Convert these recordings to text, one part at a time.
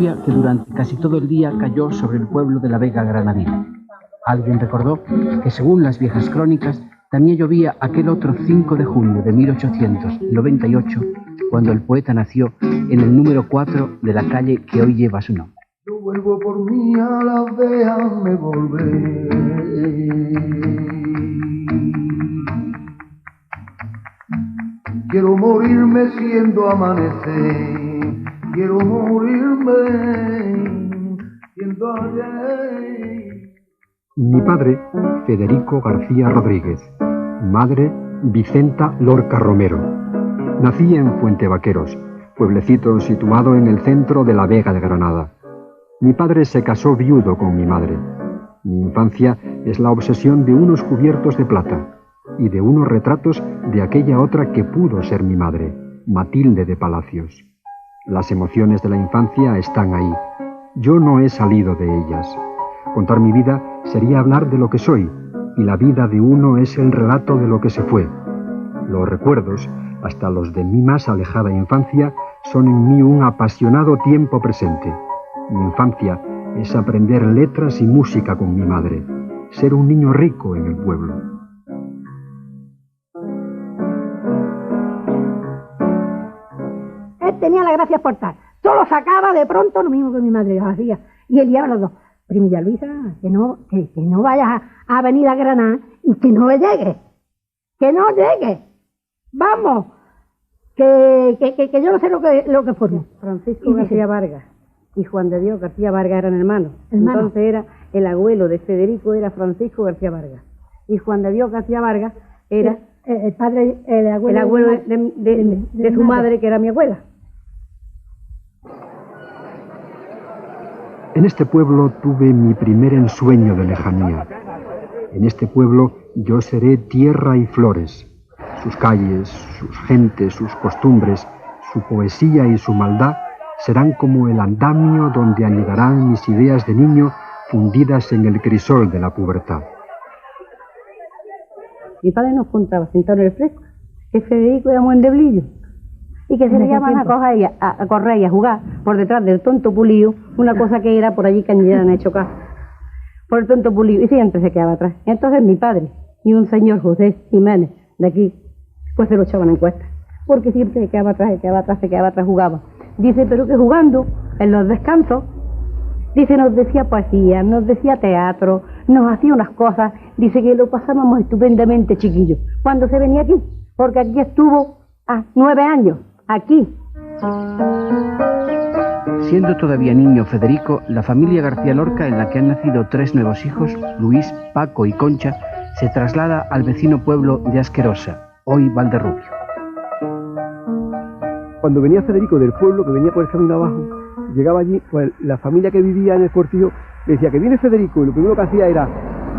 lluvia que durante casi todo el día cayó sobre el pueblo de la Vega Granadina. Alguien recordó que, según las viejas crónicas, también llovía aquel otro 5 de junio de 1898, cuando el poeta nació en el número 4 de la calle que hoy lleva su nombre. Yo vuelvo por mí a la déjame volver. Quiero morirme siendo amanecer, quiero morirme siendo ayer. Mi padre, Federico García Rodríguez. Madre, Vicenta Lorca Romero. Nací en Fuentevaqueros, pueblecito situado en el centro de la Vega de Granada. Mi padre se casó viudo con mi madre. Mi infancia es la obsesión de unos cubiertos de plata y de unos retratos de aquella otra que pudo ser mi madre, Matilde de Palacios. Las emociones de la infancia están ahí. Yo no he salido de ellas. Contar mi vida sería hablar de lo que soy, y la vida de uno es el relato de lo que se fue. Los recuerdos, hasta los de mi más alejada infancia, son en mí un apasionado tiempo presente. Mi infancia es aprender letras y música con mi madre, ser un niño rico en el pueblo. Él tenía la gracia por tal. Solo sacaba de pronto lo mismo que mi madre hacía. Y él lleva los dos. Primilla Luisa, que no vayas a venir a Granada y que no llegue. Que no llegue. Vamos. Que yo no sé lo que formó. Francisco García Vargas y Juan de Dios García Vargas eran hermanos. Entonces era el abuelo de Federico, era Francisco García Vargas. Y Juan de Dios García Vargas era el padre, el abuelo de su madre, que era mi abuela. En este pueblo tuve mi primer ensueño de lejanía. En este pueblo yo seré tierra y flores. Sus calles, sus gentes, sus costumbres, su poesía y su maldad serán como el andamio donde anidarán mis ideas de niño fundidas en el crisol de la pubertad. Mi padre nos contaba, sentado en el fresco, que Federico era muy endeblillo y que se le llaman a correr y a jugar por detrás del tonto Pulido, una cosa que era por allí que ni le han hecho caso, por el tonto Pulido, y siempre se quedaba atrás. Entonces mi padre y un señor José Jiménez de aquí, pues se lo echaban en cuesta, porque siempre se quedaba atrás, jugaba. Dice, pero que jugando, en los descansos, dice, nos decía poesía, nos decía teatro, nos hacía unas cosas, dice que lo pasábamos estupendamente, chiquillos, cuando se venía aquí, porque aquí estuvo 9 años, aquí. Siendo todavía niño Federico, la familia García Lorca, en la que han nacido 3 nuevos hijos, Luis, Paco y Concha, se traslada al vecino pueblo de Asquerosa, hoy Valderrubio. Cuando venía Federico del pueblo, que venía por el camino abajo, llegaba allí, pues la familia que vivía en el cortillo le decía que viene Federico, y lo primero que hacía era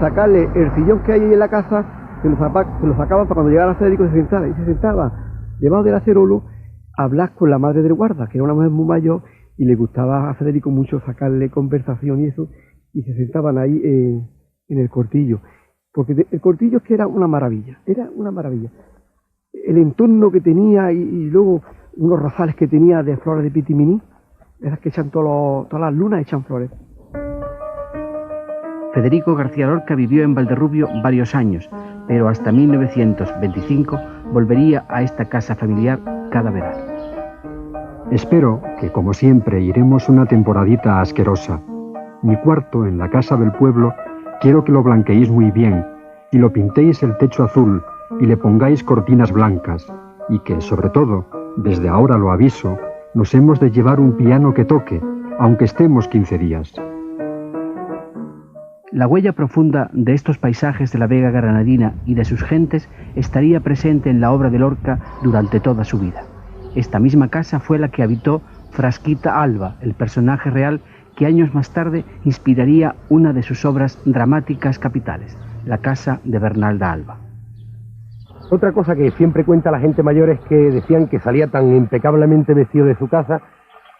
sacarle el sillón que hay ahí en la casa, se lo sacaban para cuando llegara Federico se sentara, y se sentaba debajo del acerolo a hablar con la madre del guarda, que era una mujer muy mayor, y le gustaba a Federico mucho sacarle conversación y eso, y se sentaban ahí en el cortillo, porque el cortillo es que era una maravilla. El entorno que tenía y luego unos rosales que tenía de flores de pitiminí, esas que echan todas las lunas, echan flores. Federico García Lorca vivió en Valderrubio varios años, pero hasta 1925 volvería a esta casa familiar cada verano. Espero que, como siempre, iremos una temporadita a Asquerosa. Mi cuarto, en la casa del pueblo, quiero que lo blanqueéis muy bien, y lo pintéis el techo azul, y le pongáis cortinas blancas, y que, sobre todo, desde ahora lo aviso, nos hemos de llevar un piano que toque, aunque estemos 15 días. La huella profunda de estos paisajes de la Vega Granadina y de sus gentes estaría presente en la obra de Lorca durante toda su vida. Esta misma casa fue la que habitó Frasquita Alba, el personaje real que años más tarde inspiraría una de sus obras dramáticas capitales, La casa de Bernalda Alba. Otra cosa que siempre cuenta la gente mayor es que decían que salía tan impecablemente vestido de su casa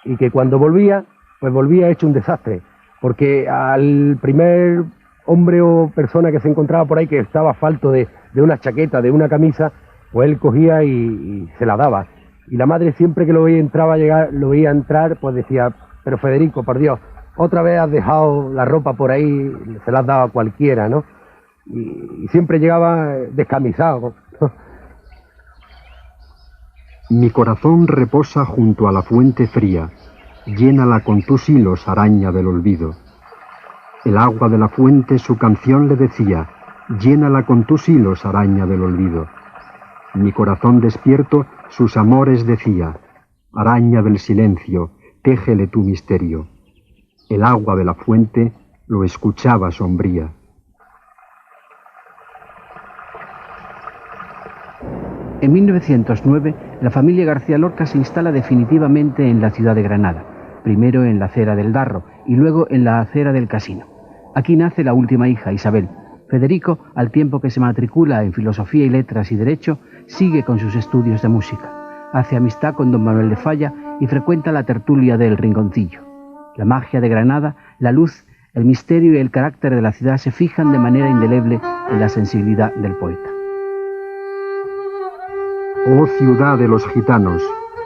y que cuando volvía, pues volvía hecho un desastre, porque al primer hombre o persona que se encontraba por ahí que estaba falto de una chaqueta, de una camisa, pues él cogía y se la daba. Y la madre siempre que lo veía entrar, pues decía, Pero Federico, por Dios, otra vez has dejado la ropa por ahí, se la has dado a cualquiera, ¿no? Y siempre llegaba descamisado. Mi corazón reposa junto a la fuente fría, llénala con tus hilos, araña del olvido. El agua de la fuente su canción le decía, llénala con tus hilos, araña del olvido. Mi corazón despierto sus amores decía, araña del silencio, téjele tu misterio. El agua de la fuente lo escuchaba sombría. En 1909, la familia García Lorca se instala definitivamente en la ciudad de Granada, primero en la acera del Darro y luego en la acera del Casino. Aquí nace la última hija, Isabel. Federico, al tiempo que se matricula en Filosofía y Letras y Derecho, sigue con sus estudios de música. Hace amistad con don Manuel de Falla y frecuenta la tertulia del Rinconcillo. La magia de Granada, la luz, el misterio y el carácter de la ciudad se fijan de manera indeleble en la sensibilidad del poeta. Oh ciudad de los gitanos,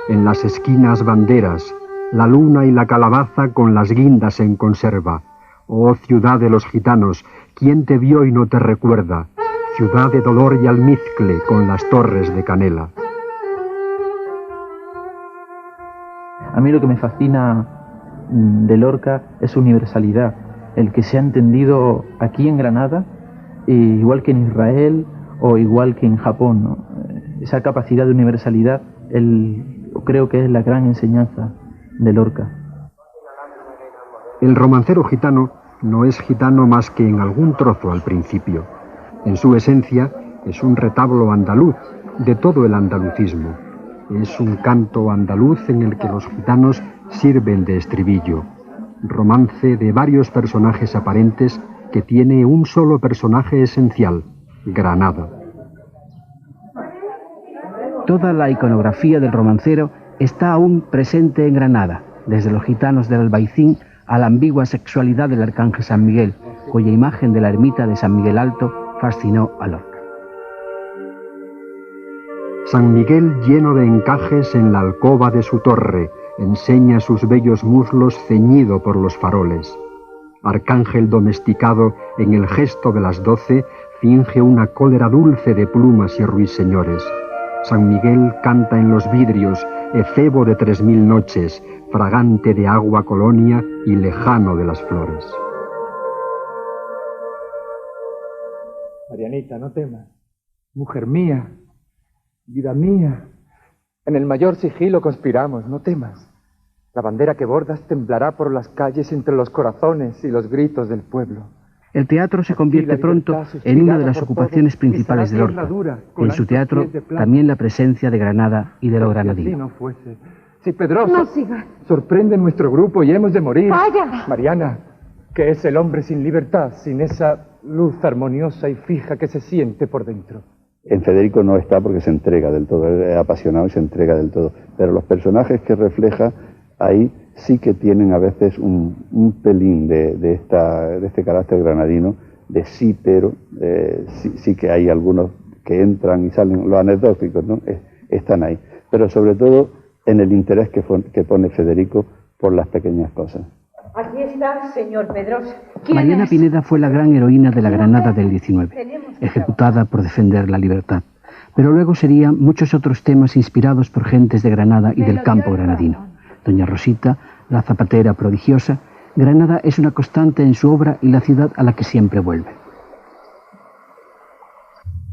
en las esquinas banderas, la luna y la calabaza con las guindas en conserva. Oh ciudad de los gitanos, ¿quién te vio y no te recuerda? Ciudad de dolor y almizcle con las torres de canela. A mí lo que me fascina de Lorca es su universalidad, el que se ha entendido aquí en Granada, igual que en Israel o igual que en Japón, ¿no? Esa capacidad de universalidad, creo que es la gran enseñanza de Lorca. El romancero gitano no es gitano más que en algún trozo al principio. En su esencia es un retablo andaluz de todo el andalucismo. Es un canto andaluz en el que los gitanos sirven de estribillo. Romance de varios personajes aparentes que tiene un solo personaje esencial, Granada. Toda la iconografía del romancero está aún presente en Granada, desde los gitanos del Albaicín a la ambigua sexualidad del arcángel San Miguel, cuya imagen de la ermita de San Miguel Alto fascinó a Lorca. San Miguel lleno de encajes en la alcoba de su torre, enseña sus bellos muslos ceñido por los faroles. Arcángel domesticado en el gesto de las 12, finge una cólera dulce de plumas y ruiseñores. San Miguel canta en los vidrios, efebo de 3000 noches, fragante de agua colonia y lejano de las flores. Marianita, no temas. Mujer mía, vida mía, en el mayor sigilo conspiramos, no temas. La bandera que bordas temblará por las calles entre los corazones y los gritos del pueblo. El teatro se convierte pronto en una de las ocupaciones principales de Lorca. En su teatro también la presencia de Granada y de lo granadino. Si Pedroso No sigas. sorprende nuestro grupo y hemos de morir. Vaya. Mariana, ¿qué es el hombre sin libertad, sin esa luz armoniosa y fija que se siente por dentro? En Federico no está porque se entrega del todo, él es apasionado y se entrega del todo. Pero los personajes que refleja ahí sí que tienen a veces un pelín de este carácter granadino, de sí, pero sí que hay algunos que entran y salen, los anecdóticos, ¿no? Están ahí. Pero sobre todo en el interés que pone Federico por las pequeñas cosas. Aquí está, señor Pedroso. Mariana Pineda fue la gran heroína de la Granada del 19, ejecutada por defender la libertad. Pero luego serían muchos otros temas inspirados por gentes de Granada y del campo granadino. Doña Rosita, la zapatera prodigiosa, Granada es una constante en su obra y la ciudad a la que siempre vuelve.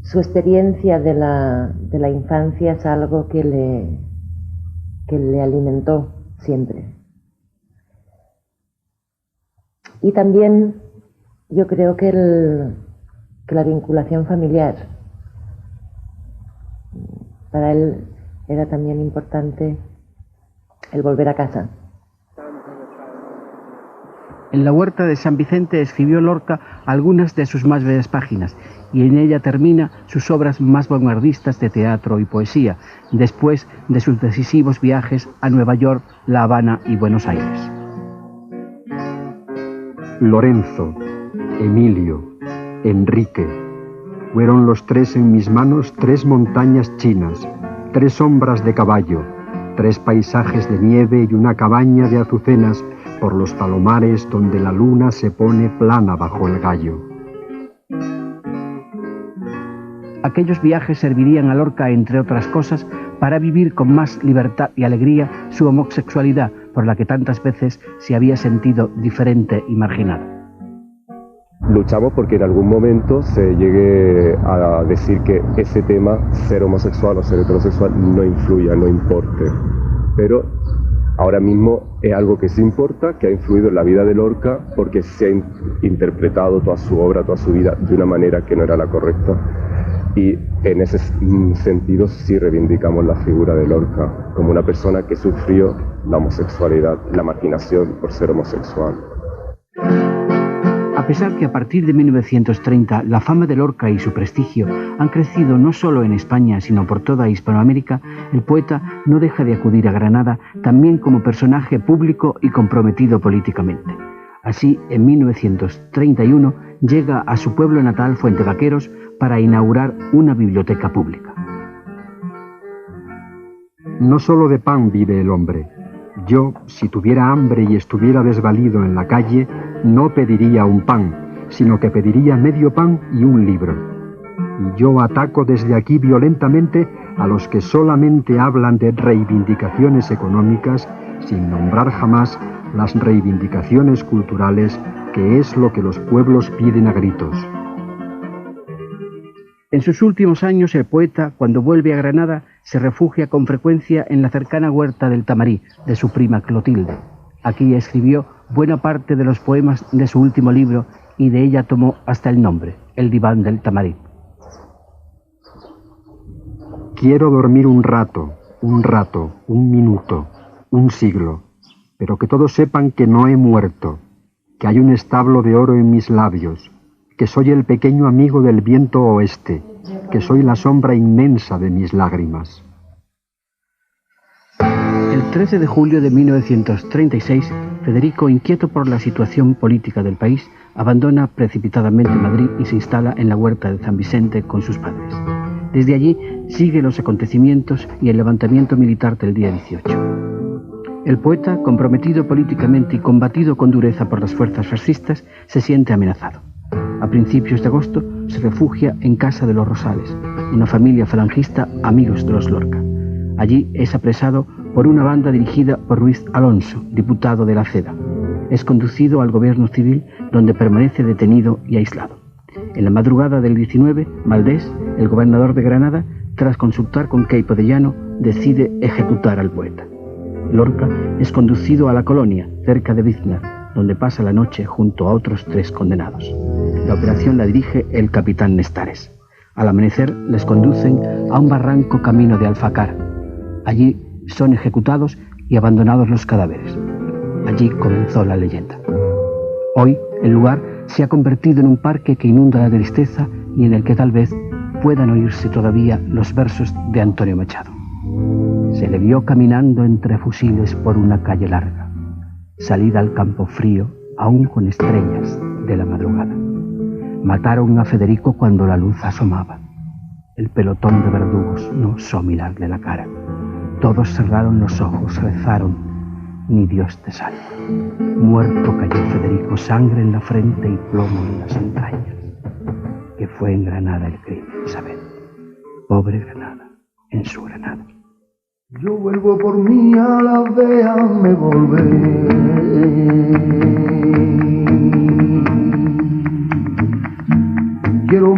Su experiencia de la infancia es algo que le alimentó siempre. Y también yo creo que la vinculación familiar para él era también importante, el volver a casa. En la huerta de San Vicente escribió Lorca algunas de sus más bellas páginas y en ella termina sus obras más vanguardistas de teatro y poesía, después de sus decisivos viajes a Nueva York, La Habana y Buenos Aires. Lorenzo, Emilio, Enrique, fueron los tres en mis manos 3 montañas chinas, 3 sombras de caballo, 3 paisajes de nieve y una cabaña de azucenas por los palomares donde la luna se pone plana bajo el gallo. Aquellos viajes servirían a Lorca, entre otras cosas, para vivir con más libertad y alegría su homosexualidad, por la que tantas veces se había sentido diferente y marginado. Luchamos porque en algún momento se llegue a decir que ese tema, ser homosexual o ser heterosexual, no influya, no importe. Pero ahora mismo es algo que sí importa, que ha influido en la vida de Lorca, porque se ha interpretado toda su obra, toda su vida, de una manera que no era la correcta. Y en ese sentido sí reivindicamos la figura de Lorca como una persona que sufrió la homosexualidad, la marginación por ser homosexual. A pesar que a partir de 1930 la fama de Lorca y su prestigio han crecido no solo en España, sino por toda Hispanoamérica, el poeta no deja de acudir a Granada también como personaje público y comprometido políticamente. Así, en 1931 llega a su pueblo natal, Fuentevaqueros, para inaugurar una biblioteca pública. No solo de pan vive el hombre. Yo, si tuviera hambre y estuviera desvalido en la calle, no pediría un pan, sino que pediría medio pan y un libro. Y yo ataco desde aquí violentamente a los que solamente hablan de reivindicaciones económicas, sin nombrar jamás las reivindicaciones culturales, que es lo que los pueblos piden a gritos. En sus últimos años, el poeta, cuando vuelve a Granada, se refugia con frecuencia en la cercana huerta del Tamarí, de su prima Clotilde. Aquí escribió buena parte de los poemas de su último libro y de ella tomó hasta el nombre, El diván del Tamarí. Quiero dormir un rato, un minuto, un siglo, pero que todos sepan que no he muerto, que hay un establo de oro en mis labios, que soy el pequeño amigo del viento oeste, que soy la sombra inmensa de mis lágrimas. El 13 de julio de 1936, Federico, inquieto por la situación política del país, abandona precipitadamente Madrid y se instala en la huerta de San Vicente con sus padres. Desde allí sigue los acontecimientos y el levantamiento militar del día 18. El poeta, comprometido políticamente y combatido con dureza por las fuerzas fascistas, se siente amenazado. A principios de agosto se refugia en casa de los Rosales, una familia falangista amigos de los Lorca. Allí es apresado por una banda dirigida por Ruiz Alonso, diputado de la Ceda. Es conducido al gobierno civil, donde permanece detenido y aislado. En la madrugada del 19, Valdés, el gobernador de Granada, tras consultar con Queipo de Llano, decide ejecutar al poeta. Lorca es conducido a la Colonia, cerca de Biznar, donde pasa la noche junto a otros 3 condenados. La operación la dirige el capitán Nestares. Al amanecer les conducen a un barranco camino de Alfacar. Allí son ejecutados y abandonados los cadáveres. Allí comenzó la leyenda. Hoy el lugar se ha convertido en un parque que inunda la tristeza y en el que tal vez puedan oírse todavía los versos de Antonio Machado. Se le vio caminando entre fusiles por una calle larga. Salida al campo frío, aún con estrellas de la madrugada. Mataron a Federico cuando la luz asomaba. El pelotón de verdugos no osó mirarle la cara. Todos cerraron los ojos, rezaron, ni Dios te salve. Muerto cayó Federico, sangre en la frente y plomo en las entrañas. Que fue en Granada el crimen, ¿sabed? Pobre Granada, en su Granada. Yo vuelvo por mí a la déjame volver. Quiero